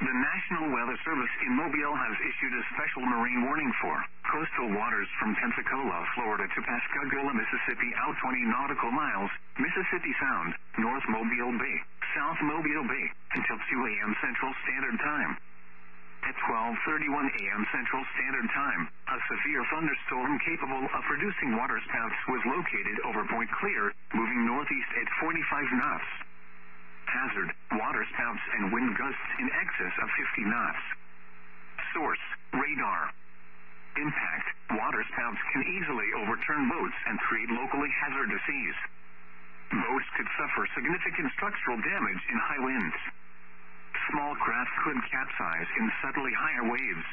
The National Weather Service in Mobile has issued a special marine warning for coastal waters from Pensacola, Florida to Pascagoula, Mississippi, out 20 nautical miles, Mississippi Sound, North Mobile Bay, South Mobile Bay, until 2 a.m. Central Standard Time. At 12:31 a.m. Central Standard Time, a severe thunderstorm capable of producing waterspouts was located over Point Clear, moving northeast at 45 knots. Hazard, waterspouts and wind gusts in excess of 50 knots. Source, radar. Impact, waterspouts can easily overturn boats and create locally hazardous seas. Boats could suffer significant structural damage in high winds. Small craft could capsize in subtly higher waves.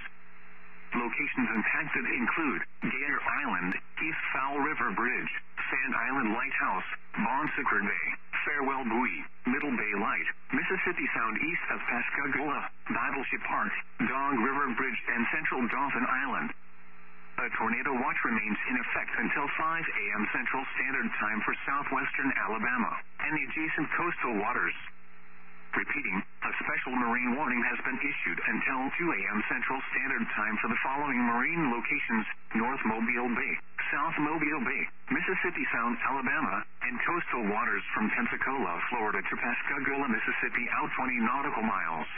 Locations impacted include Gator Island, East Fowl River Bridge, Sand Island Lighthouse, Bon Sucre Bay, Farewell Buoy, Middle Bay Light, Mississippi Sound east of Pascagoula, Battleship Park, Dog River Bridge, and Central Dauphin Island. A tornado watch remains in effect until 5 a.m. Central Standard Time for southwestern Alabama and the adjacent coastal waters. Repeating, a special marine warning has been issued until 2 a.m. Central Standard Time for the following marine locations: North Mobile Bay, South Mobile Bay, Mississippi Sound, Alabama, and coastal waters from Pensacola, Florida to Pascagoula, Mississippi, out 20 nautical miles.